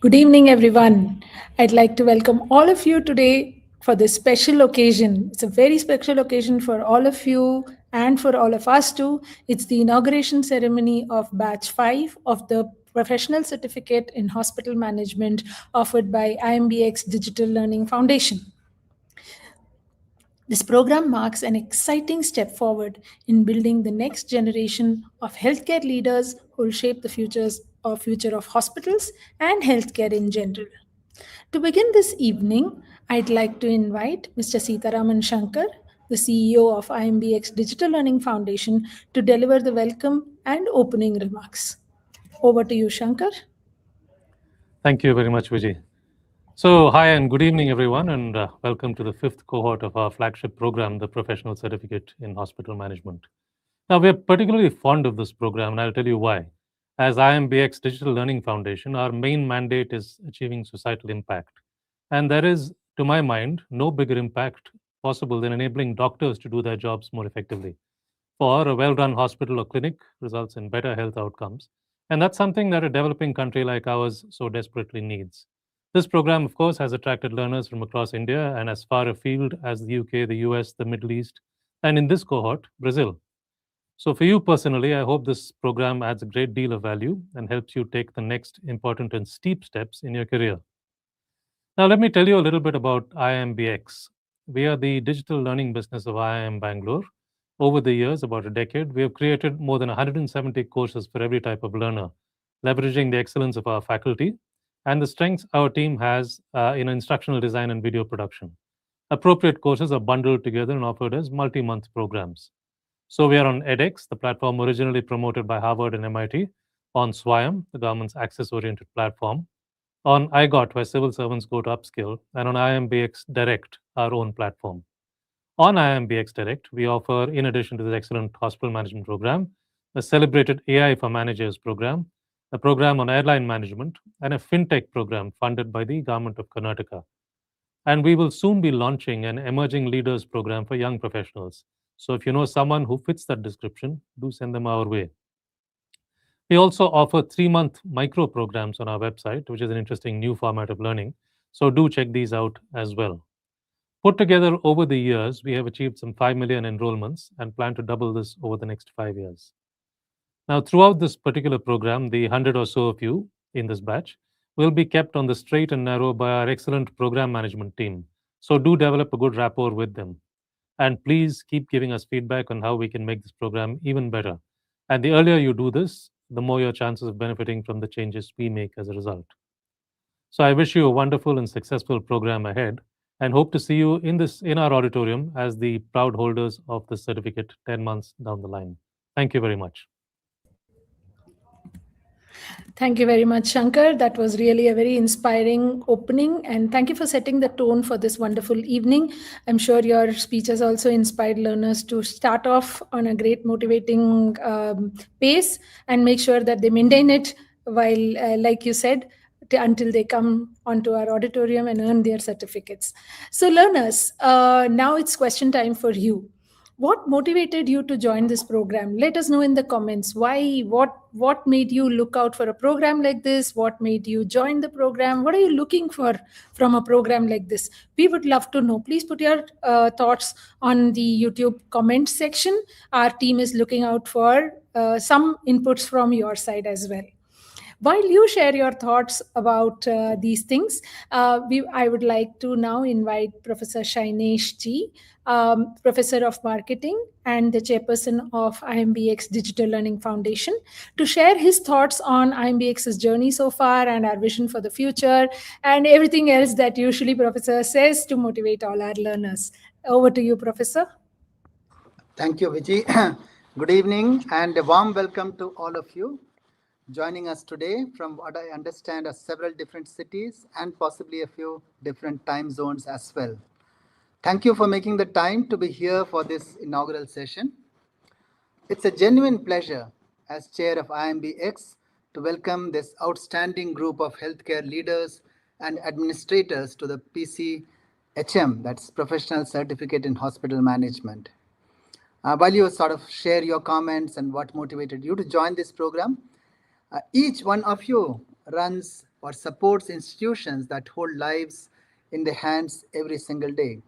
Good evening, everyone. I'd like to welcome all of you today for this special occasion. It's a very special occasion for all of you and for all of us too. It's the inauguration ceremony of Batch 5 of the Professional Certificate in Hospital Management offered by IIMBx Digital Learning Foundation. This program marks an exciting step forward in building the next generation of healthcare leaders who will shape the future of hospitals and healthcare in general. To begin this evening, I'd like to invite Mr. Sitaraman Shankar, the CEO of IIMBx Digital Learning Foundation, to deliver the welcome and opening remarks. Over to you, Shankar. Thank you very much, Vijay. So, hi and good evening, everyone, and welcome to the fifth cohort of our flagship program, the Professional Certificate in Hospital Management. Now, we're particularly fond of this program, and I'll tell you why. As IIMBx Digital Learning Foundation, our main mandate is achieving societal impact. And there is, to my mind, no bigger impact possible than enabling doctors to do their jobs more effectively. For a well run hospital or clinic results in better health outcomes. And that's something that a developing country like ours so desperately needs. This program, of course, has attracted learners from across India and as far afield as the UK, the US, the Middle East, and in this cohort, Brazil. So, for you personally, I hope this program adds a great deal of value and helps you take the next important and steep steps in your career. Now, let me tell you a little bit about IIMBx. We are the digital learning business of IIM Bangalore. Over the years, about a decade, we have created more than 170 courses for every type of learner, leveraging the excellence of our faculty and the strengths our team has in instructional design and video production. Appropriate courses are bundled together and offered as multi-month programs. So we are on edX, the platform originally promoted by Harvard and MIT, on Swayam, the government's access-oriented platform, on iGot, where civil servants go to upskill, and on IIMBx Direct, our own platform. On IIMBx Direct, we offer, in addition to the excellent hospital management program, a celebrated AI for Managers program, a program on airline management, and a fintech program funded by the government of Karnataka. And we will soon be launching an emerging leaders program for young professionals. So if you know someone who fits that description, do send them our way. We also offer 3-month micro programs on our website, which is an interesting new format of learning. So do check these out as well. Put together over the years, we have achieved some 5 million enrollments and plan to double this over the next 5 years. Now, throughout this particular program, the 100 or so of you in this batch will be kept on the straight and narrow by our excellent program management team. So do develop a good rapport with them. And please keep giving us feedback on how we can make this program even better. And the earlier you do this, the more your chances of benefiting from the changes we make as a result. So I wish you a wonderful and successful program ahead and hope to see you in our auditorium as the proud holders of the certificate 10 months down the line. Thank you very much. Thank you very much, Shankar. That was really a very inspiring opening. And thank you for setting the tone for this wonderful evening. I'm sure your speech has also inspired learners to start off on a great motivating pace and make sure that they maintain it while, like you said, until they come onto our auditorium and earn their certificates. So, learners, now it's question time for you. What motivated you to join this program? Let us know in the comments why. What made you look out for a program like this? What made you join the program? What are you looking for from a program like this? We would love to know. Please put your thoughts on the YouTube comment section. Our team is looking out for some inputs from your side as well. While you share your thoughts about these things, I would like to now invite Professor Shainesh Ji, Professor of Marketing and the Chairperson of IIMBx Digital Learning Foundation, to share his thoughts on IIMBx's journey so far and our vision for the future and everything else that usually Professor says to motivate all our learners. Over to you, Professor. Thank you, Vijay. Good evening and a warm welcome to all of you joining us today from what I understand are several different cities and possibly a few different time zones as well. Thank you for making the time to be here for this inaugural session. It's a genuine pleasure as chair of IIMBx to welcome this outstanding group of healthcare leaders and administrators to the PCHM, that's Professional Certificate in Hospital Management. While you sort of share your comments and what motivated you to join this program, each one of you runs or supports institutions that hold lives in their hands every single day.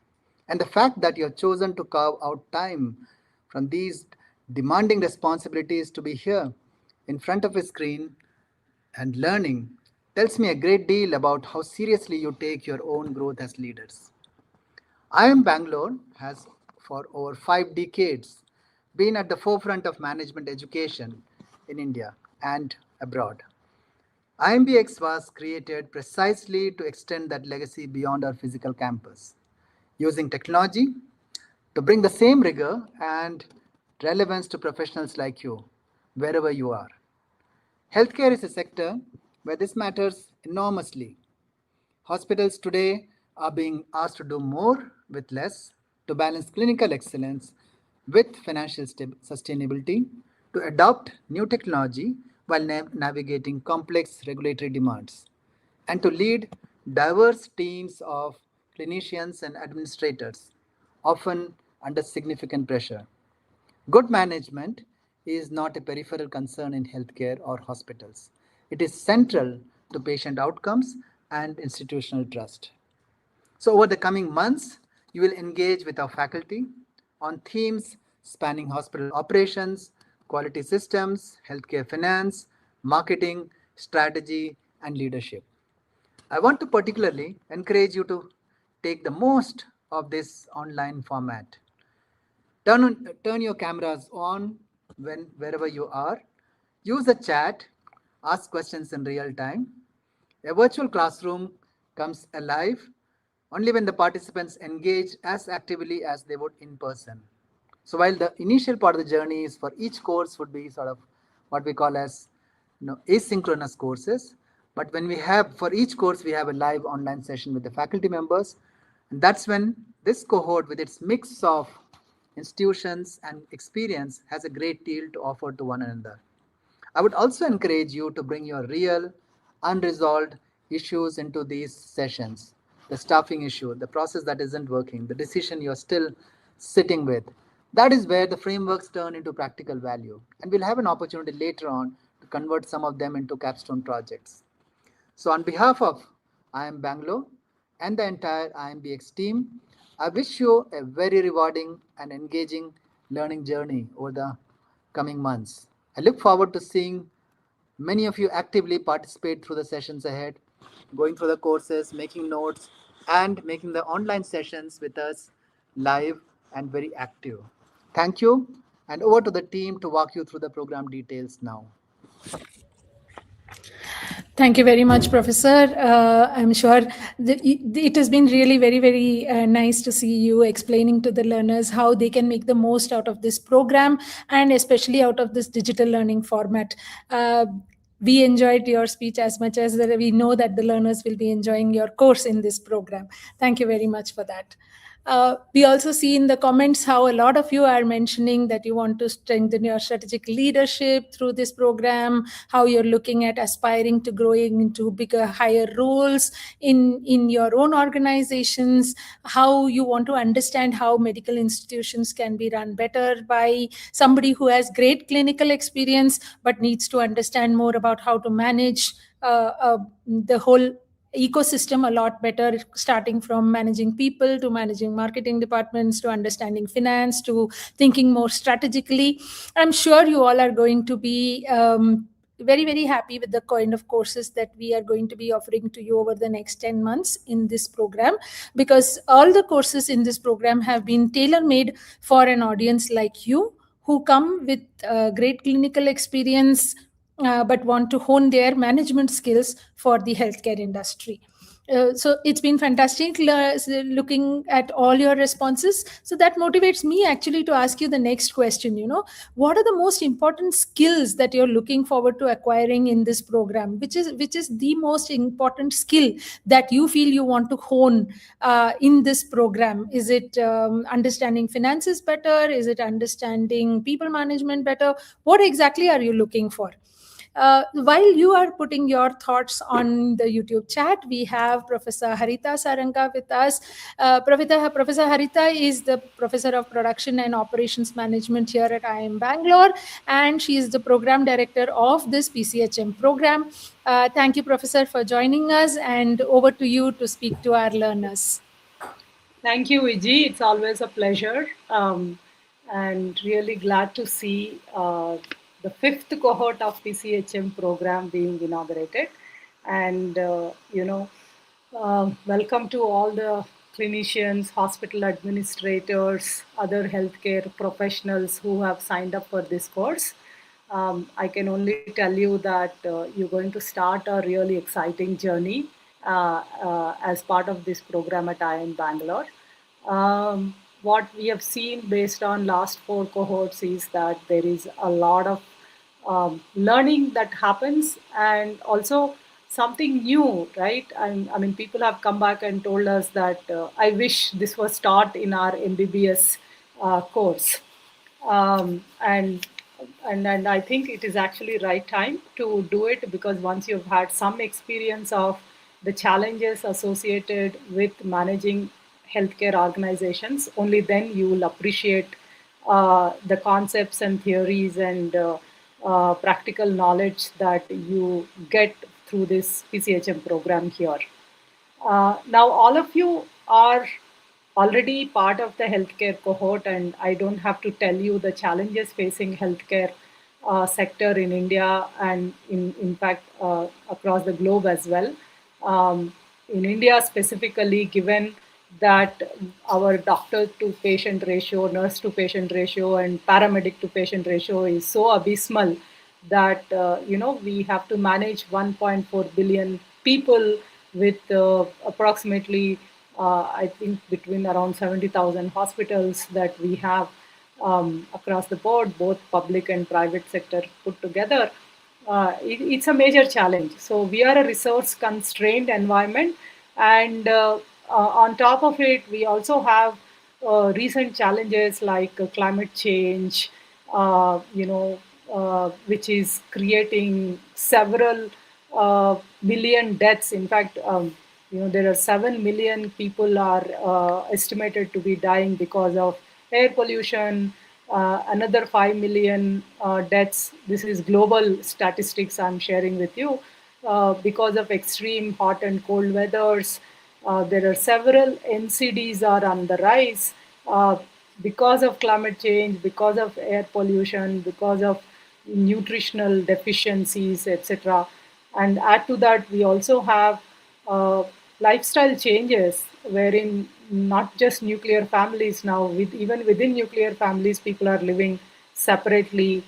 And the fact that you have chosen to carve out time from these demanding responsibilities to be here in front of a screen and learning tells me a great deal about how seriously you take your own growth as leaders. IIM Bangalore has, for over 5 decades, been at the forefront of management education in India and abroad. IIMBx was created precisely to extend that legacy beyond our physical campus, using technology to bring the same rigor and relevance to professionals like you, wherever you are. Healthcare is a sector where this matters enormously. Hospitals today are being asked to do more with less, to balance clinical excellence with financial sustainability, to adopt new technology while navigating complex regulatory demands, and to lead diverse teams of clinicians and administrators, often under significant pressure. Good management is not a peripheral concern in healthcare or hospitals. It is central to patient outcomes and institutional trust. So, over the coming months, you will engage with our faculty on themes spanning hospital operations, quality systems, healthcare finance, marketing, strategy, and leadership. I want to particularly encourage you to take the most of this online format. Turn your cameras on wherever you are. Use the chat. Ask questions in real time. A virtual classroom comes alive only when the participants engage as actively as they would in person. So while the initial part of the journey is for each course would be sort of what we call as asynchronous courses, but when we have for each course we have a live online session with the faculty members, and that's when this cohort with its mix of institutions and experience has a great deal to offer to one another. I would also encourage you to bring your real, unresolved issues into these sessions. The staffing issue, the process that isn't working, the decision you're still sitting with. That is where the frameworks turn into practical value. And we'll have an opportunity later on to convert some of them into capstone projects. So, on behalf of IIM Bangalore and the entire IIMBx team, I wish you a very rewarding and engaging learning journey over the coming months. I look forward to seeing many of you actively participate through the sessions ahead, going through the courses, making notes, and making the online sessions with us live and very active. Thank you, and over to the team to walk you through the program details now. Thank you very much, Professor. I'm sure it has been really very, very nice to see you explaining to the learners how they can make the most out of this program and especially out of this digital learning format. We enjoyed your speech as much as we know that the learners will be enjoying your course in this program. Thank you very much for that. We also see in the comments how a lot of you are mentioning that you want to strengthen your strategic leadership through this program, how you're looking at aspiring to growing into bigger, higher roles in your own organizations, how you want to understand how medical institutions can be run better by somebody who has great clinical experience but needs to understand more about how to manage the whole ecosystem a lot better, starting from managing people to managing marketing departments to understanding finance to thinking more strategically. I'm sure you all are going to be very, very happy with the kind of courses that we are going to be offering to you over the next 10 months in this program, because all the courses in this program have been tailor-made for an audience like you who come with great clinical experience, but want to hone their management skills for the healthcare industry. So it's been fantastic looking at all your responses. So that motivates me actually to ask you the next question. What are the most important skills that you're looking forward to acquiring in this program? Which is the most important skill that you feel you want to hone in this program? Is it understanding finances better? Is it understanding people management better? What exactly are you looking for? While you are putting your thoughts on the YouTube chat, we have Professor Harita Saranga with us. Professor Harita is the Professor of Production and Operations Management here at IIM Bangalore, and she is the Program Director of this PCHM program. Thank you, Professor, for joining us, and over to you to speak to our learners. Thank you, Viji. It's always a pleasure, and really glad to see the fifth cohort of PCHM program being inaugurated. And welcome to all the clinicians, hospital administrators, other healthcare professionals who have signed up for this course. I can only tell you that you're going to start a really exciting journey as part of this program at IIM Bangalore. What we have seen based on last 4 cohorts is that there is a lot of learning that happens, and also something new, right? I mean, people have come back and told us that I wish this was taught in our MBBS course. And I think it is actually right time to do it, because once you've had some experience of the challenges associated with managing healthcare organizations, only then you will appreciate the concepts and theories and practical knowledge that you get through this PCHM program here. Now, all of you are already part of the healthcare cohort, and I don't have to tell you the challenges facing healthcare sector in India and in fact across the globe as well. In India specifically, given that our doctor to patient ratio, nurse to patient ratio, and paramedic to patient ratio is so abysmal that we have to manage 1.4 billion people with approximately I think between around 70,000 hospitals that we have across the board, both public and private sector put together. It's a major challenge. So we are a resource constrained environment, and on top of it, we also have recent challenges like climate change, which is creating several million deaths. In fact, there are 7 million people are estimated to be dying because of air pollution. Another 5 million deaths. This is global statistics I'm sharing with you because of extreme hot and cold weathers. There are several NCDs are on the rise because of climate change, because of air pollution, because of nutritional deficiencies, etc. And add to that, we also have lifestyle changes wherein not just nuclear families now, even within nuclear families, people are living separately,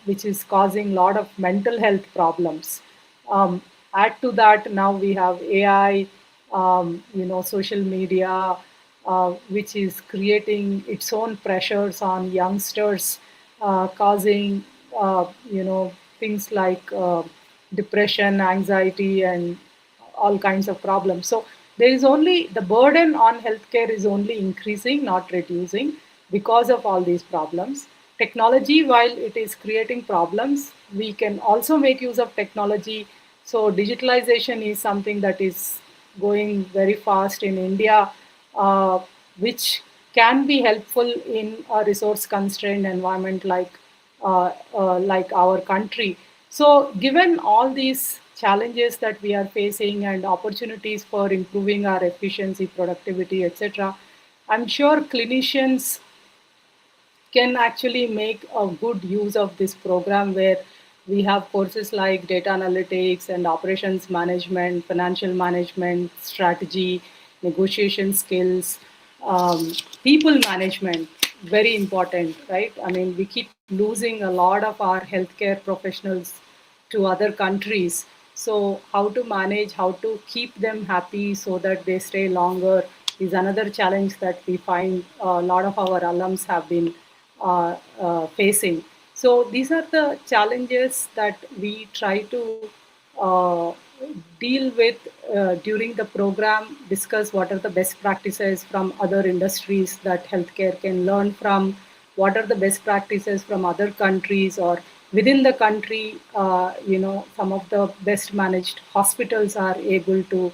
which is causing a lot of mental health problems. Add to that, now we have AI, social media, which is creating its own pressures on youngsters, causing, things like depression, anxiety, and all kinds of problems. So there is only the burden on healthcare is only increasing, not reducing, because of all these problems. Technology, while it is creating problems, we can also make use of technology. So digitalization is something that is going very fast in India, which can be helpful in a resource constrained environment like our country. So given all these challenges that we are facing and opportunities for improving our efficiency, productivity, etc., I'm sure clinicians can actually make a good use of this program, where we have courses like data analytics and operations management, financial management, strategy, negotiation skills, people management, very important, right? I mean, we keep losing a lot of our healthcare professionals to other countries. So how to manage, how to keep them happy so that they stay longer is another challenge that we find a lot of our alums have been facing. So these are the challenges that we try to deal with during the program, discuss what are the best practices from other industries that healthcare can learn from, what are the best practices from other countries, or within the country, some of the best managed hospitals are able to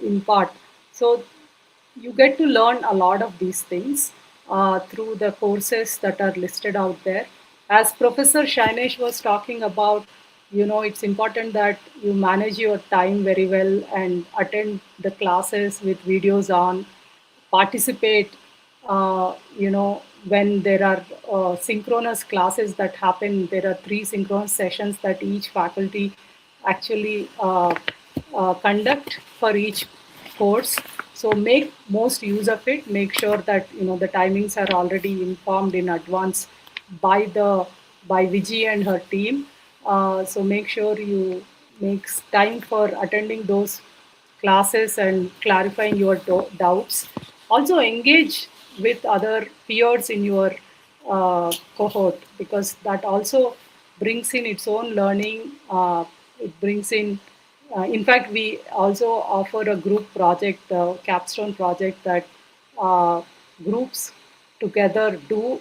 impart. So you get to learn a lot of these things through the courses that are listed out there. As Professor Shainesh was talking about, it's important that you manage your time very well and attend the classes with videos on, participate, when there are synchronous classes that happen. There are 3 synchronous sessions that each faculty actually conduct for each course. So make most use of it. Make sure that the timings are already informed in advance by Viji and her team. So make sure you make time for attending those classes and clarifying your doubts. Also engage with other peers in your cohort, because that also brings in its own learning. It brings in fact, we also offer a group project, capstone project, that uh, groups together do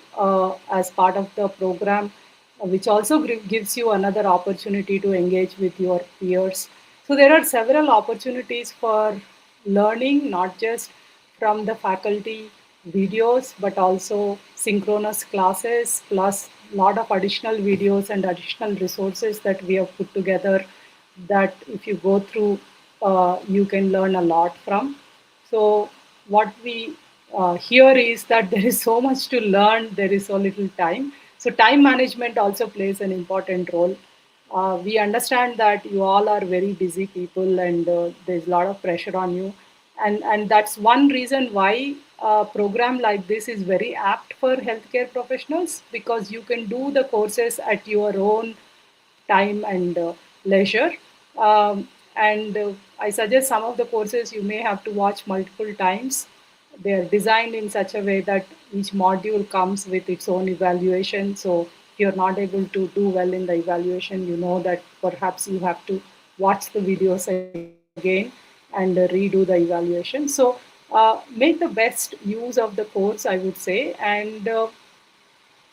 as part of the program, which also gives you another opportunity to engage with your peers. So there are several opportunities for learning, not just from the faculty videos, but also synchronous classes, plus a lot of additional videos and additional resources that we have put together, that if you go through, you can learn a lot from. So what we hear is that there is so much to learn, there is so little time. So time management also plays an important role. We understand that you all are very busy people, and there's a lot of pressure on you. And that's one reason why a program like this is very apt for healthcare professionals, because you can do the courses at your own time and leisure. And I suggest some of the courses you may have to watch multiple times. They are designed in such a way that each module comes with its own evaluation. So if you're not able to do well in the evaluation, you know that perhaps you have to watch the videos again and redo the evaluation. So make the best use of the course, I would say. And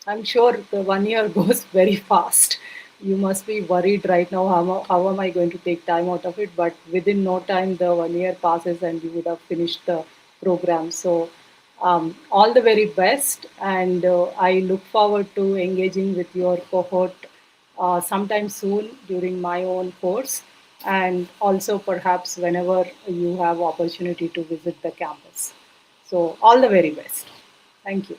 I'm sure the 1 year goes very fast. You must be worried right now, how am I going to take time out of it? But within no time, the 1 year passes and you would have finished the program. So, all the very best. And I look forward to engaging with your cohort sometime soon during my own course, and also perhaps whenever you have opportunity to visit the campus. So, all the very best. Thank you.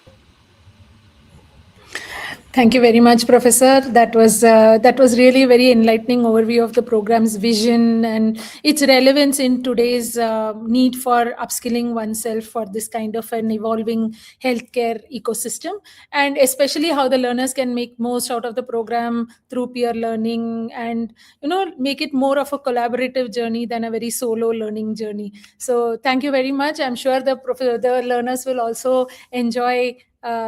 Thank you very much, Professor. That was really a very enlightening overview of the program's vision and its relevance in today's need for upskilling oneself for this kind of an evolving healthcare ecosystem, and especially how the learners can make most out of the program through peer learning, and make it more of a collaborative journey than a very solo learning journey. So thank you very much. I'm sure the learners will also enjoy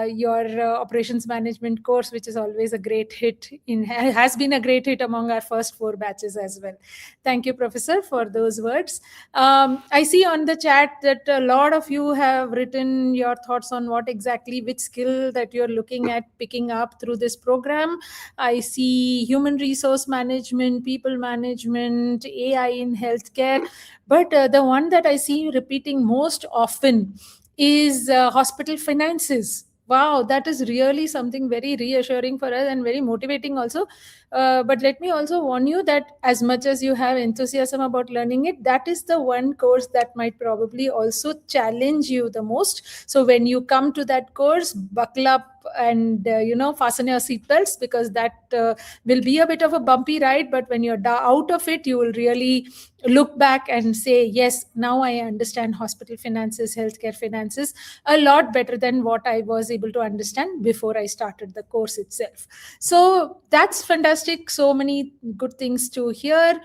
your operations management course, which is always a great hit has been a great hit among our first 4 batches as well. Thank you, Professor, for those words. I see on the chat that a lot of you have written your thoughts on which skill that you're looking at picking up through this program. I see human resource management, people management, AI in healthcare, but the one that I see repeating most often is hospital finances. Wow, that is really something very reassuring for us and very motivating also. But let me also warn you that as much as you have enthusiasm about learning it, that is the one course that might probably also challenge you the most. So when you come to that course, buckle up and fasten your seatbelts, because that will be a bit of a bumpy ride. But when you're out of it, you will really look back and say, yes, now I understand hospital finances, healthcare finances a lot better than what I was able to understand before I started the course itself. So that's fantastic. So many good things to hear.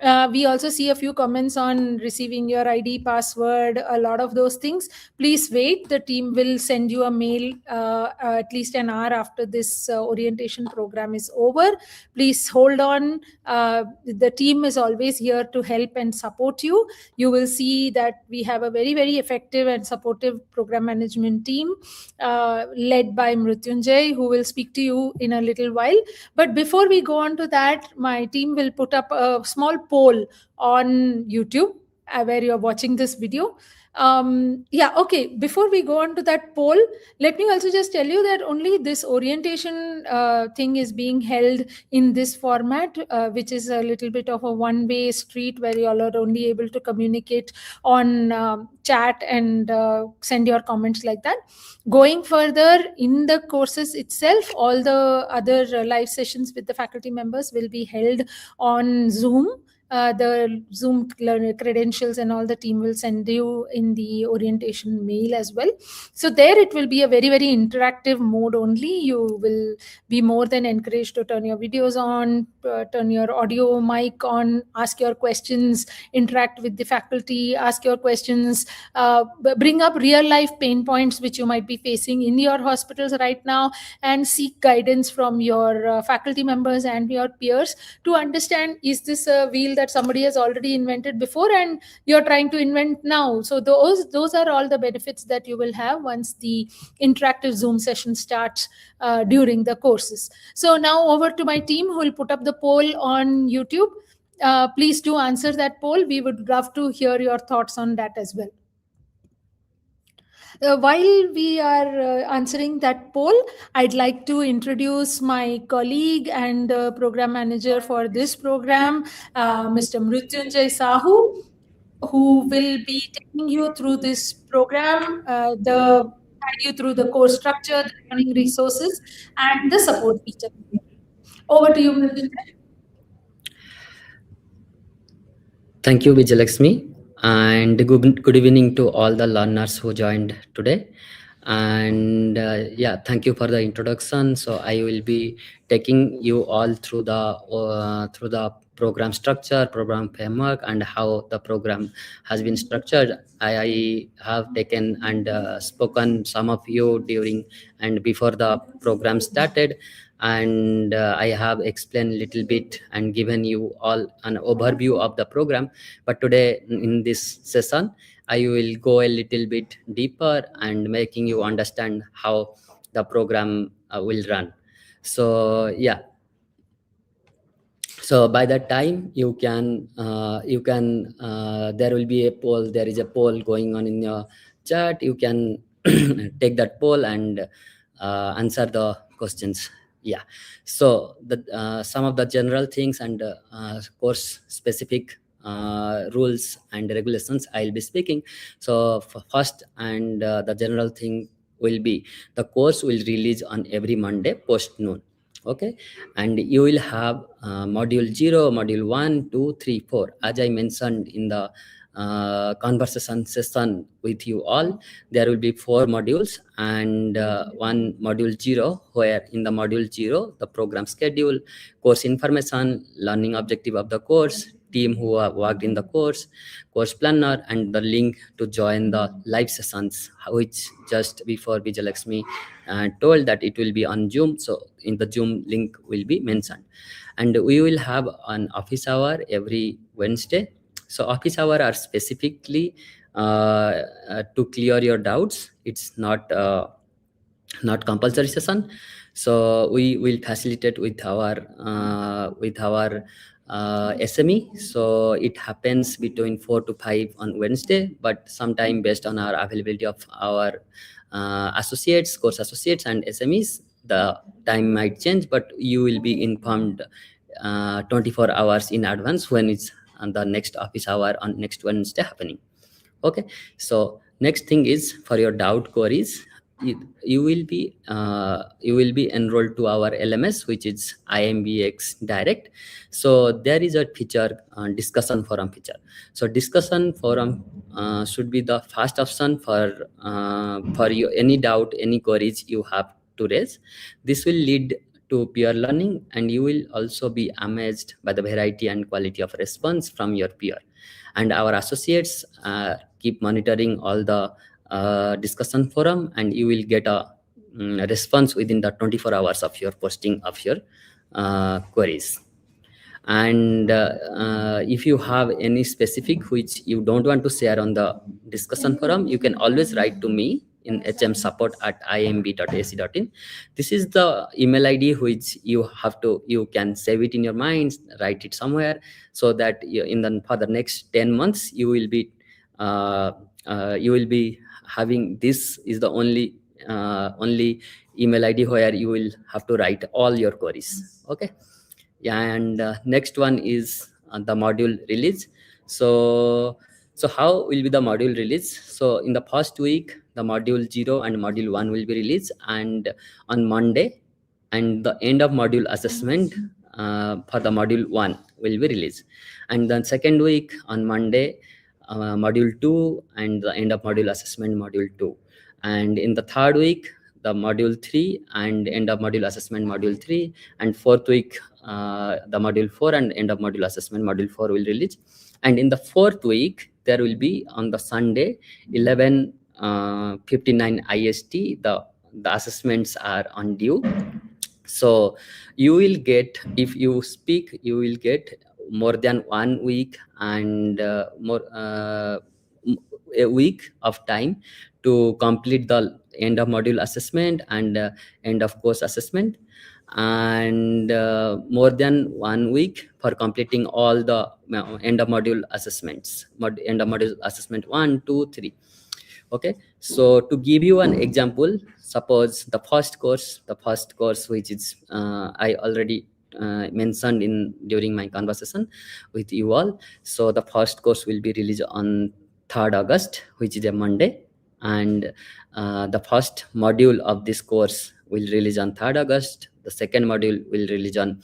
We also see a few comments on receiving your ID, password, a lot of those things. Please wait. The team will send you a mail at least an hour after this orientation program is over. Please hold on. The team is always here to help and support you. You will see that we have a very, very effective and supportive program management team led by Mrutyunjay, who will speak to you in a little while. But before we go on to that, my team will put up a small poll on YouTube where you're watching this video. Okay, before we go on to that poll, let me also just tell you that only this orientation thing is being held in this format, which is a little bit of a one-way street where you all are only able to communicate on chat and send your comments like that. Going further in the courses itself, all the other live sessions with the faculty members will be held on Zoom. The Zoom credentials and all the team will send you in the orientation mail as well. So there it will be a very, very interactive mode only. You will be more than encouraged to turn your videos on, turn your audio mic on, ask your questions, interact with the faculty, ask your questions, bring up real life pain points which you might be facing in your hospitals right now, and seek guidance from your faculty members and your peers to understand, is this a wheel that somebody has already invented before and you're trying to invent now? So those are all the benefits that you will have once the interactive Zoom session starts during the courses. So now over to my team who will put up the poll on YouTube. Please do answer that poll. We would love to hear your thoughts on that as well. While we are answering that poll, I'd like to introduce my colleague and program manager for this program, Mr. Mrutyunjay Sahu, who will be taking you through this program, guide you through the course structure, the learning resources, and the support feature. Over to you, Mrutyunjay. Thank you, Vijayalakshmi, and good evening to all the learners who joined today. And thank you for the introduction. So I will be taking you all through the program structure, program framework, and how the program has been structured. I have taken and spoken some of you during and before the program started, and I have explained a little bit and given you all an overview of the program. But today in this session, I will go a little bit deeper and making you understand how the program will run. So so by that time you can there will be a poll. There is a poll going on in your chat. You can take that poll and answer the questions. So the some of the general things and course specific rules and regulations I'll be speaking. So first, and the general thing will be the course will release on every Monday post noon. Okay, and you will have module 0, module 1, 2, 3, 4. As I mentioned in the conversation session with you all, there will be 4 modules and one module 0, where in the module 0 the program schedule, course information, learning objective of the course, team who have worked in the course planner, and the link to join the live sessions, which just before Vijayalakshmi told that it will be on Zoom. So in the Zoom link will be mentioned, and we will have an office hour every Wednesday. So office hour are specifically to clear your doubts. It's not compulsory session. So we will facilitate with our SME. So it happens between 4 to 5 on Wednesday, but sometime based on our availability of our associates, course associates and SMEs, the time might change, but you will be informed 24 hours in advance when it's on the next office hour on next Wednesday happening. Okay, so next thing is for your doubt queries. You will be enrolled to our LMS, which is IIMBx Direct. So there is a feature, discussion forum feature. So discussion forum should be the first option for you, any doubt, any queries you have to raise. This will lead to peer learning, and you will also be amazed by the variety and quality of response from your peer. And our associates keep monitoring all the discussion forum, and you will get a response within the 24 hours of your posting of your queries. And if you have any specific which you don't want to share on the discussion forum, you can always write to me in hmsupport@iimb.ac.in. This is the email ID which you can save it in your mind, write it somewhere, so that for the next 10 months you will be having this is the only email ID where you will have to write all your queries. Okay. Yeah, and next one is the module release. So how will be the module release? So in the first week, the module 0 and module 1 will be released, and on Monday, and the end of module assessment for the module 1 will be released. And then second week on Monday, module 2 and the end of module assessment module 2. And in the third week, the module 3 and end of module assessment module 3. And fourth week, the module 4 and end of module assessment module 4 will release. And in the fourth week, there will be on the Sunday 11:59 IST, the assessments are on due. So you will get, if you speak, you will get more than 1 week and a week of time to complete the end of module assessment and end of course assessment, and more than 1 week for completing all the end of module assessments, end of module assessment 1, 2, 3. Okay, so to give you an example, suppose the first course which is I already mentioned during my conversation with you all. So the first course will be released on 3rd August, which is a Monday, and the first module of this course will release on 3rd August. The second module will release on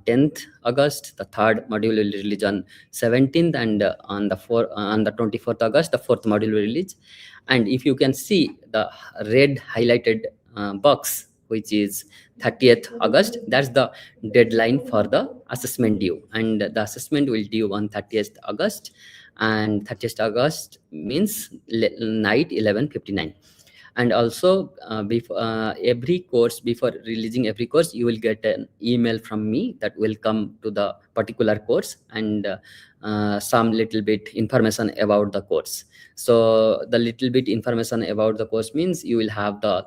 10th August. The third module will release on 17th, and on the 24th August, the fourth module will release. And if you can see the red highlighted box, which is 30th August, that's the deadline for the assessment due, and the assessment will due on 30th August, and 30th August means night 11:59. And also every course, before releasing every course, you will get an email from me that will come to the particular course, and some little bit information about the course. So the little bit information about the course means you will have the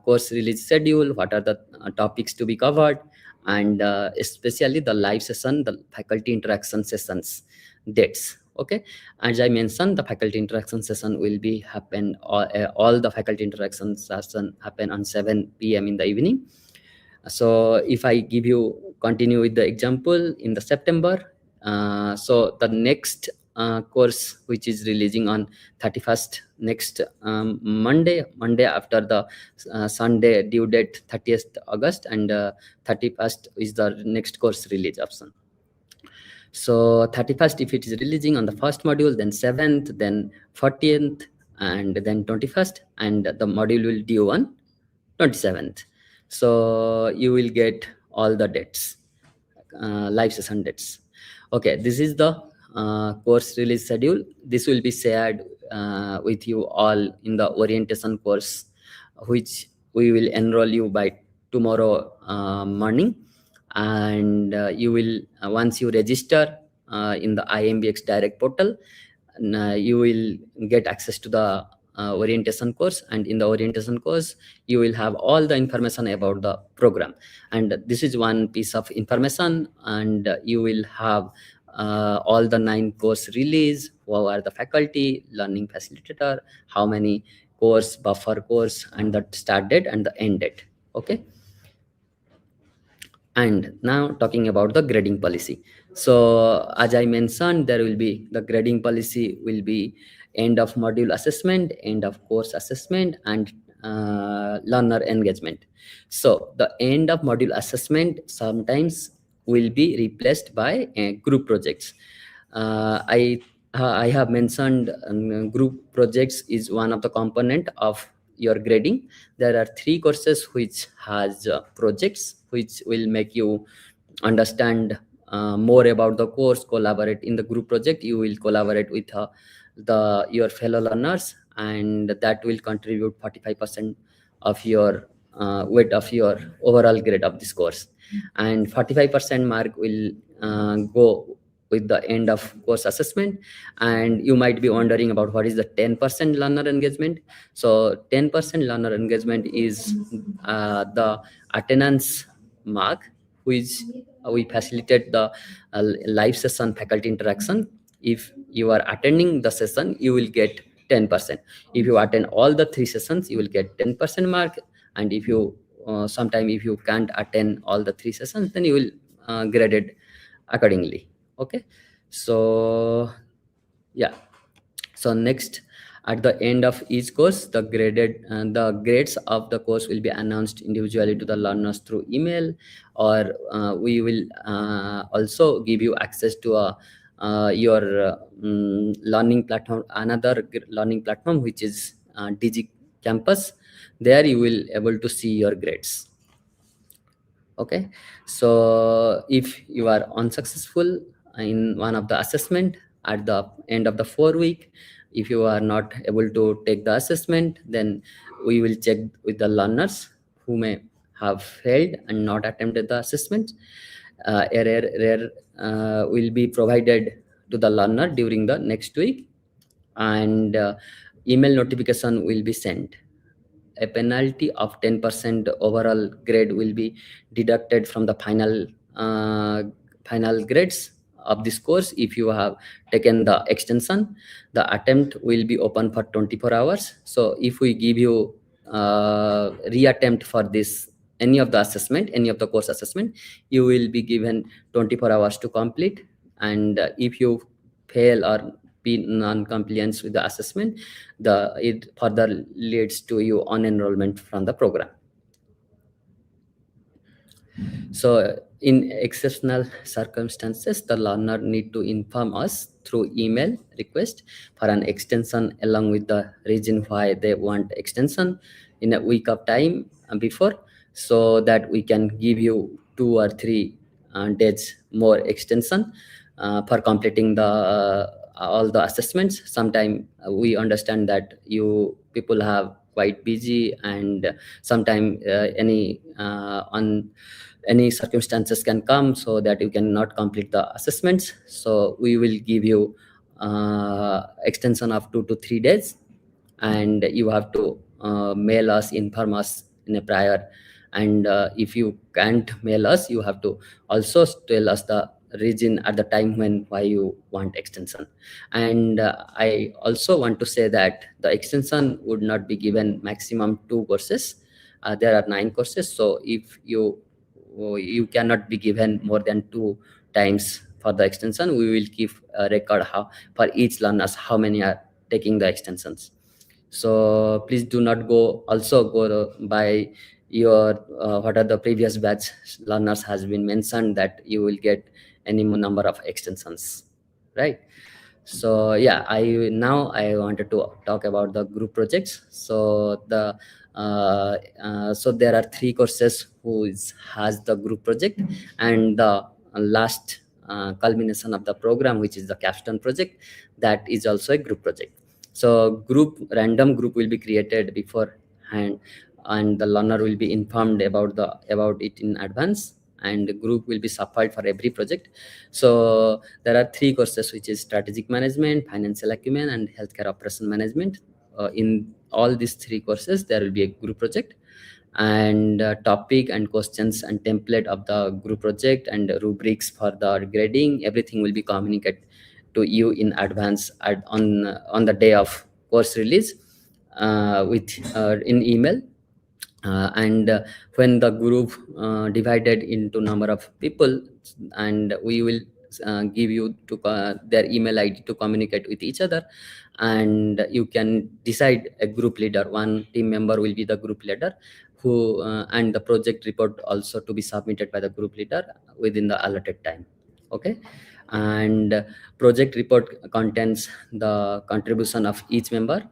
course release schedule, what are the topics to be covered, and especially the live session, the faculty interaction sessions dates. Okay, as I mentioned, the faculty interaction session will be happen, all the faculty interaction session happen on 7 p.m. in the evening. So if I continue with the example in the September, so the next course which is releasing on 31st, next Monday after the Sunday due date 30th August, and 31st is the next course release option. So 31st, if it is releasing on the first module, then 7th, then 14th, and then 21st, and the module will due on 27th. So you will get all the dates, live session dates. Okay, this is the course release schedule. This will be shared with you all in the orientation course, which we will enroll you by tomorrow morning. And you will, once you register in the IIMBx direct portal, you will get access to the orientation course, and in the orientation course you will have all the information about the program. And this is one piece of information, and you will have all the 9 course release, who are the faculty, learning facilitator, how many course, buffer course, and the start date and the end date. Okay. And now talking about the grading policy. So as I mentioned, there will be the grading policy will be end of module assessment, end of course assessment, and learner engagement. So the end of module assessment sometimes will be replaced by group projects. I have mentioned group projects is one of the component of your grading, there are 3 courses which has projects which will make you understand more about the course, collaborate in the group project. You will collaborate with your fellow learners, and that will contribute 45% of your weight of your overall grade of this course. And 45% mark will go with the end of course assessment. And you might be wondering about what is the 10% learner engagement. So 10% learner engagement is the attendance mark which we facilitate the live session faculty interaction. If you are attending the session, you will get 10%. If you attend all the 3 sessions, you will get 10% mark. And if you sometime if you can't attend all the 3 sessions, then you will graded accordingly. Okay, so yeah, so next, at the end of each course, the grades of the course will be announced individually to the learners through email, or we will also give you access to your learning platform, another learning platform, which is Digi Campus. There you will able to see your grades. Okay, so if you are unsuccessful in one of the assessment at the end of the 4 week, if you are not able to take the assessment, then we will check with the learners who may have failed and not attempted the assessment. Error will be provided to the learner during the next week, and email notification will be sent. A penalty of 10% overall grade will be deducted from the final grades of this course. If you have taken the extension, the attempt will be open for 24 hours. So if we give you reattempt for this, any of the assessment, any of the course assessment, you will be given 24 hours to complete. And if you fail or be non-compliance with the assessment, it further leads to you unenrollment from the program. So in exceptional circumstances, the learner need to inform us through email request for an extension along with the reason why they want extension in a week of time before, so that we can give you 2 or 3 days more extension for completing the all the assessments. Sometimes we understand that you people have quite busy, and sometimes any circumstances can come so that you cannot complete the assessments. So we will give you extension of 2 to 3 days, and you have to mail us, inform us in a prior. And if you can't mail us, you have to also tell us the reason at the time why you want extension. And I also want to say that the extension would not be given maximum 2 courses. There are 9 courses, so if you cannot be given more than 2 times for the extension. We will keep a record for each learners how many are taking the extensions. So please do not go by your what are the previous batch learners has been mentioned that you will get any number of extensions, right? So yeah, I wanted to talk about the group projects. So so there are 3 courses who has the group project, and the last culmination of the program, which is the capstone project, that is also a group project. So random group will be created beforehand, and the learner will be informed about it in advance, and the group will be supplied for every project. So there are 3 courses, which is strategic management, financial acumen, and healthcare operation management. In all these 3 courses, there will be a group project, and topic and questions and template of the group project and rubrics for the grading, everything will be communicated to you in advance on the day of course release in email. And when the group divided into number of people, and we will give you to their email ID to communicate with each other, and you can decide a group leader. One team member will be the group leader, who and the project report also to be submitted by the group leader within the allotted time. Okay, and project report contains the contribution of each member,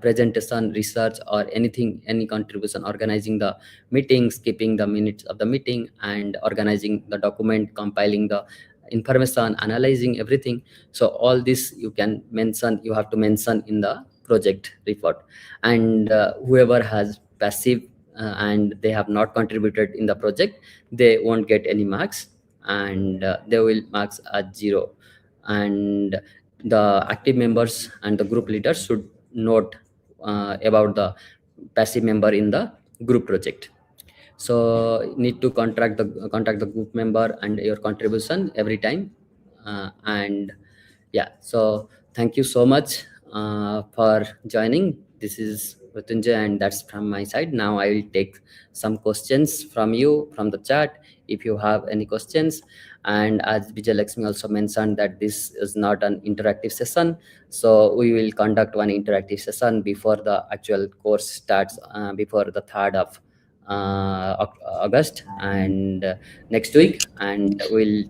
presentation, research, or anything, any contribution, organizing the meetings, keeping the minutes of the meeting, and organizing the document, compiling the information, analyzing everything. So all this you can mention, you have to mention in the project report. And whoever has passive and they have not contributed in the project, they won't get any marks, and they will marks at 0. And the active members and the group leaders should note about the passive member in the group project. So need to contact the group member and your contribution every time. And yeah, so thank you so much for joining. This is Mrityunjay, and that's from my side. Now I will take some questions from you from the chat if you have any questions. And as Vijay Lakshmi also mentioned that this is not an interactive session, so we will conduct one interactive session before the actual course starts, before the 3rd of August and next week, and we'll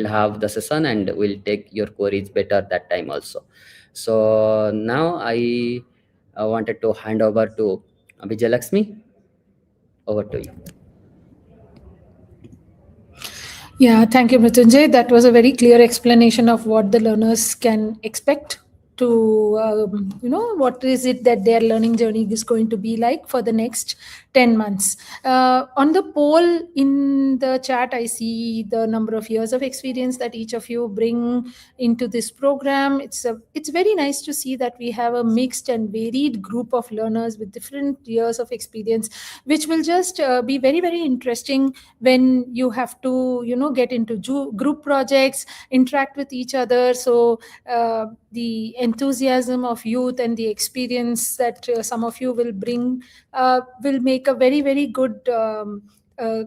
have the session and we'll take your queries better that time also. So now I wanted to hand over to Vijay Lakshmi. Over to you. Yeah, thank you, Mrityunjay. That was a very clear explanation of what the learners can expect to, what is it that their learning journey is going to be like for the next 10 months. On the poll in the chat, I see the number of years of experience that each of you bring into this program. It's very nice to see that we have a mixed and varied group of learners with different years of experience, which will just be very, very interesting when you have to, get into group projects, interact with each other. So the enthusiasm of youth and the experience that some of you will bring will make a very, very good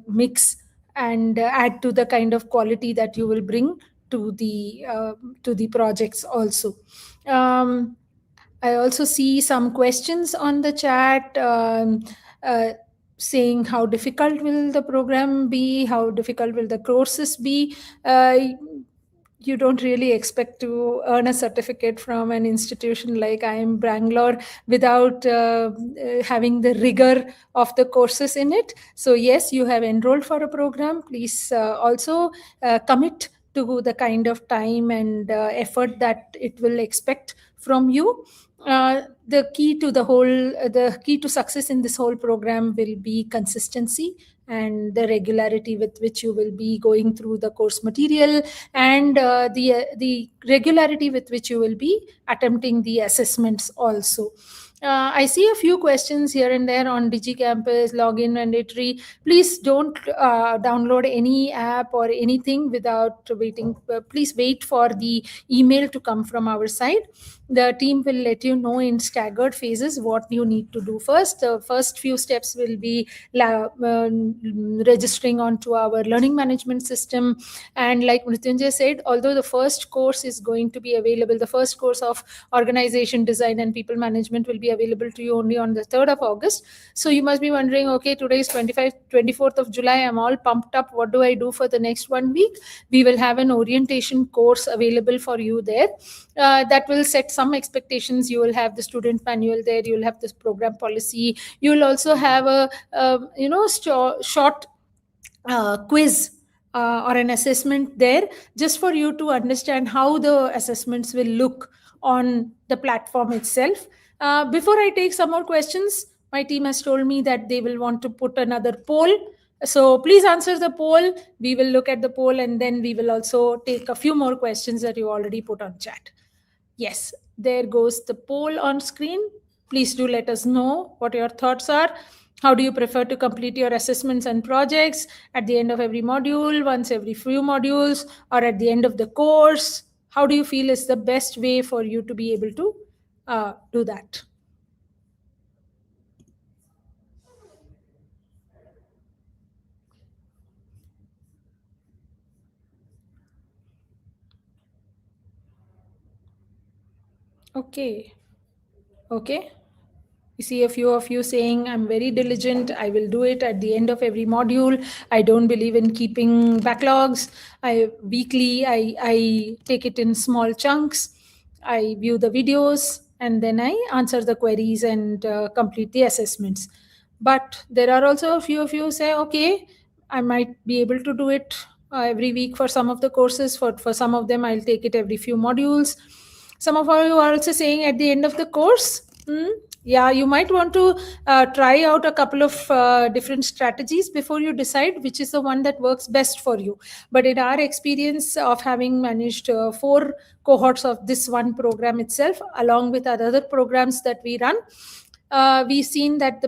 mix and add to the kind of quality that you will bring to the projects also. I also see some questions on the chat saying how difficult will the program be, how difficult will the courses be. You don't really expect to earn a certificate from an institution like IIM Bangalore without having the rigor of the courses in it. So yes, you have enrolled for a program. Please also commit to the kind of time and effort that it will expect from you. The key to success in this whole program will be consistency and the regularity with which you will be going through the course material, and the regularity with which you will be attempting the assessments also. I see a few questions here and there on DigiCampus, login mandatory. Please don't download any app or anything without waiting. Please wait for the email to come from our side. The team will let you know in staggered phases what you need to do first. The first few steps will be registering onto our learning management system. And like Mrityunjay said, although the first course is going to be available, the first course of organization design and people management will be available to you only on the 3rd of August. So you must be wondering, okay, today is 24th of July. I'm all pumped up. What do I do for the next 1 week? We will have an orientation course available for you there. That will set some expectations. You will have the student manual there. You will have this program policy. You will also have a short quiz or an assessment there, just for you to understand how the assessments will look on the platform itself. Before I take some more questions, my team has told me that they will want to put another poll. So please answer the poll. We will look at the poll and then we will also take a few more questions that you already put on chat. Yes, there goes the poll on screen. Please do let us know what your thoughts are. How do you prefer to complete your assessments and projects? At the end of every module, once every few modules, or at the end of the course? How do you feel is the best way for you to be able to do that? Okay. You see a few of you saying, I'm very diligent. I will do it at the end of every module. I don't believe in keeping backlogs. Weekly, I take it in small chunks. I view the videos and then I answer the queries and complete the assessments. But there are also a few of you who say, okay, I might be able to do it every week for some of the courses. For some of them, I'll take it every few modules. Some of you are also saying at the end of the course, yeah, you might want to try out a couple of different strategies before you decide which is the one that works best for you. But in our experience of having managed 4 cohorts of this one program itself, along with other programs that we run, we've seen that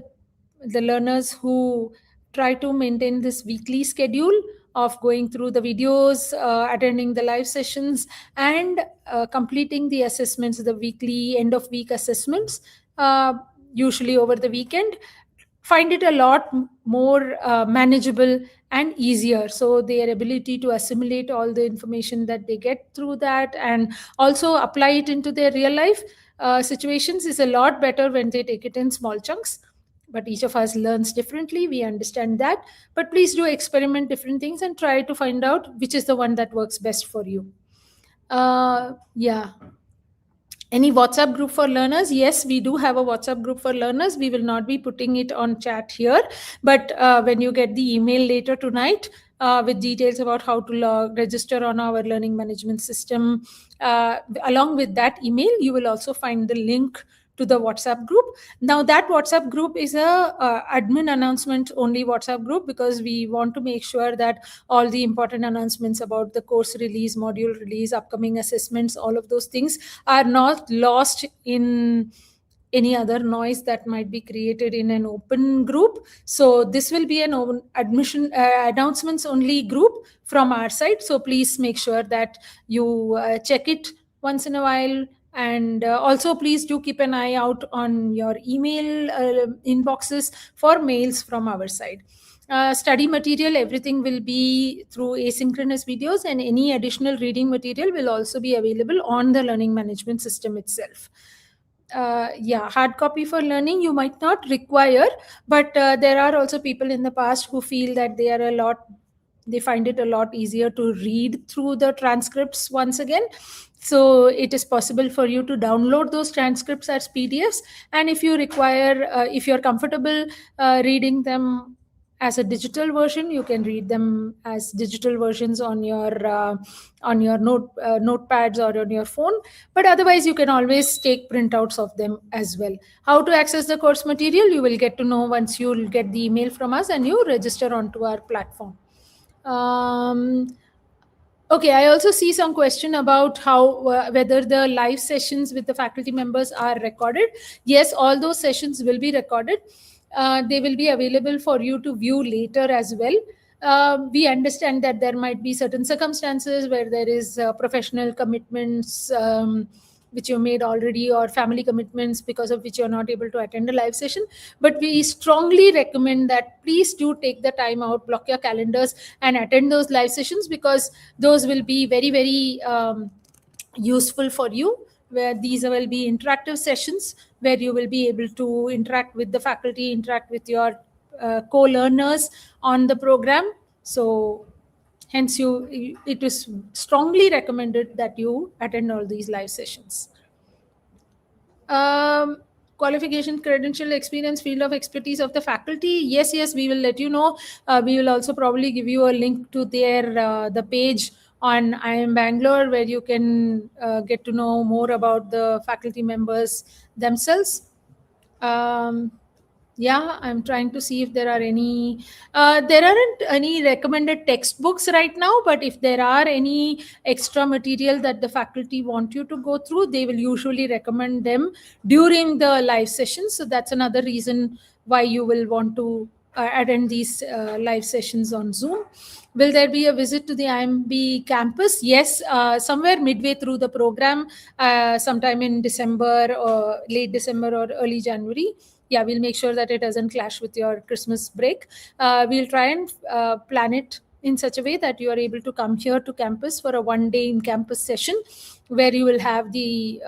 the learners who try to maintain this weekly schedule of going through the videos, attending the live sessions, and completing the assessments, the weekly end of week assessments, usually over the weekend, find it a lot more manageable and easier. So their ability to assimilate all the information that they get through that and also apply it into their real life situations is a lot better when they take it in small chunks. But each of us learns differently, we understand that. But please do experiment different things and try to find out which is the one that works best for you. Yeah. Any WhatsApp group for learners? Yes, we do have a WhatsApp group for learners. We will not be putting it on chat here, but when you get the email later tonight with details about how to register on our learning management system, along with that email, you will also find the link to the WhatsApp group. Now that WhatsApp group is a admin announcement only WhatsApp group, because we want to make sure that all the important announcements about the course release, module release, upcoming assessments, all of those things are not lost in any other noise that might be created in an open group. So this will be an open admission announcements only group from our side. So please make sure that you check it once in a while. And also please do keep an eye out on your email inboxes for mails from our side. Study material, everything will be through asynchronous videos, and any additional reading material will also be available on the learning management system itself. Yeah, hard copy for learning you might not require, but there are also people in the past who feel that they find it a lot easier to read through the transcripts once again. So it is possible for you to download those transcripts as PDFs, and if you require, if you're comfortable reading them as a digital version, you can read them as digital versions on your notepads or on your phone. But otherwise, you can always take printouts of them as well. How to access the course material, you will get to know once you'll get the email from us and you register onto our platform. Okay, I also see some question about how whether the live sessions with the faculty members are recorded. Yes, all those sessions will be recorded. They will be available for you to view later as well. We understand that there might be certain circumstances where there is professional commitments which you made already, or family commitments because of which you're not able to attend a live session. But we strongly recommend that please do take the time out, block your calendars and attend those live sessions, because those will be very, very useful for you, where these will be interactive sessions where you will be able to interact with the faculty, interact with your co-learners on the program. So hence it is strongly recommended that you attend all these live sessions. Qualification, credential, experience, field of expertise of the faculty. Yes, we will let you know. We will also probably give you a link to their the page on IIM Bangalore, where you can get to know more about the faculty members themselves. Yeah, I'm trying to see if there are any. There aren't any recommended textbooks right now, but if there are any extra material that the faculty want you to go through, they will usually recommend them during the live sessions. So that's another reason why you will want to attend these live sessions on Zoom. Will there be a visit to the IIMB campus? Yes, somewhere midway through the program, sometime in December or late December or early January. Yeah, we'll make sure that it doesn't clash with your Christmas break. We'll try and plan it in such a way that you are able to come here to campus for a one-day in-campus session, where you will have the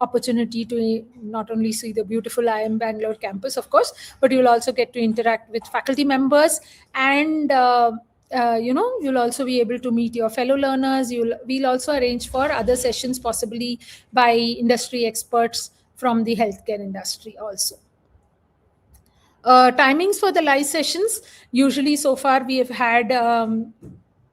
opportunity to not only see the beautiful IIM Bangalore campus, of course, but you'll also get to interact with faculty members, and you'll also be able to meet your fellow learners. We'll also arrange for other sessions, possibly by industry experts from the healthcare industry also. Timings for the live sessions. Usually so far we have had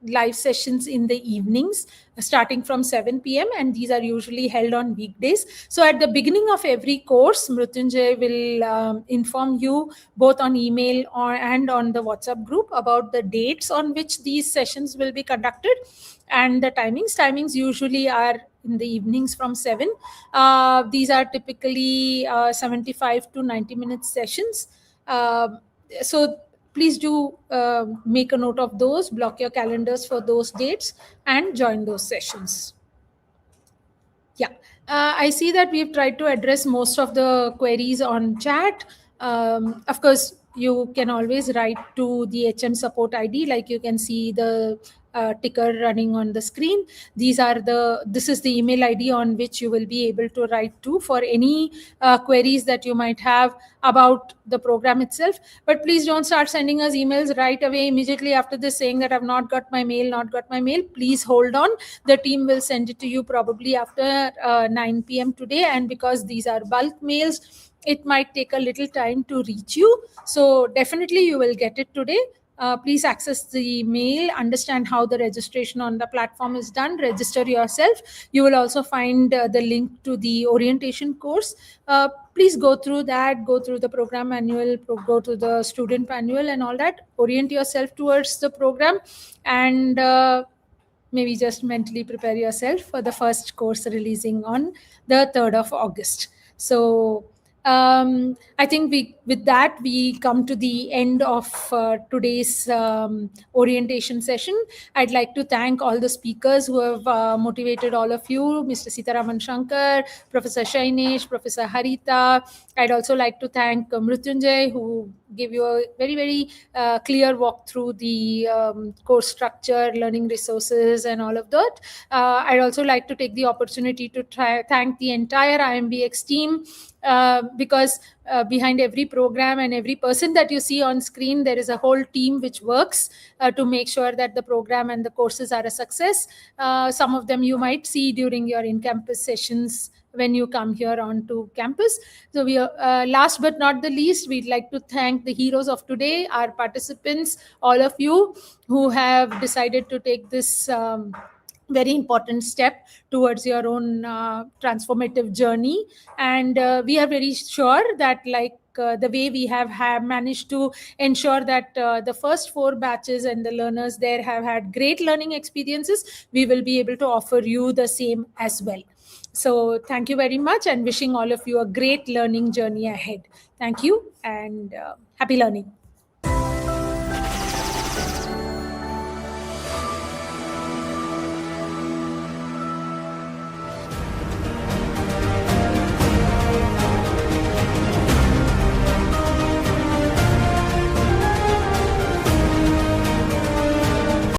live sessions in the evenings starting from 7 p.m. and these are usually held on weekdays. So at the beginning of every course, Mrutyunjay will inform you both on email and on the WhatsApp group about the dates on which these sessions will be conducted and the timings usually are in the evenings from 7. These are typically 75 to 90 minute sessions. So please do make a note of those, block your calendars for those dates and join those sessions. Yeah, I see that we've tried to address most of the queries on chat. Of course, you can always write to the HM support ID, like you can see the ticker running on the screen. This is the email ID on which you will be able to write to for any queries that you might have about the program itself. But please don't start sending us emails right away immediately after this saying that I've not got my mail. Please hold on. The team will send it to you probably after 9 p.m. today, and because these are bulk mails, it might take a little time to reach you. So definitely you will get it today. Please access the mail, understand how the registration on the platform is done, register yourself. You will also find the link to the orientation course. Please go through that, go through the program manual, go to the student manual and all that, orient yourself towards the program, and maybe just mentally prepare yourself for the first course releasing on the 3rd of August. So I think with that we come to the end of today's orientation session. I'd like to thank all the speakers who have motivated all of you, Mr. Sitaraman Shankar, Professor Shainesh, Professor Harita. I'd also like to thank Mrutyunjay, who gave you a very, very clear walk through the course structure, learning resources, and all of that. I'd also like to take the opportunity to thank the entire IIMBx team, because behind every program and every person that you see on screen, there is a whole team which works to make sure that the program and the courses are a success. Some of them you might see during your in-campus sessions when you come here onto campus. So we are, last but not the least, we'd like to thank the heroes of today, our participants, all of you who have decided to take this very important step towards your own transformative journey. And we are very sure that the way we have managed to ensure that the first 4 batches and the learners there have had great learning experiences, we will be able to offer you the same as well. So thank you very much, and wishing all of you a great learning journey ahead. Thank you, and happy learning.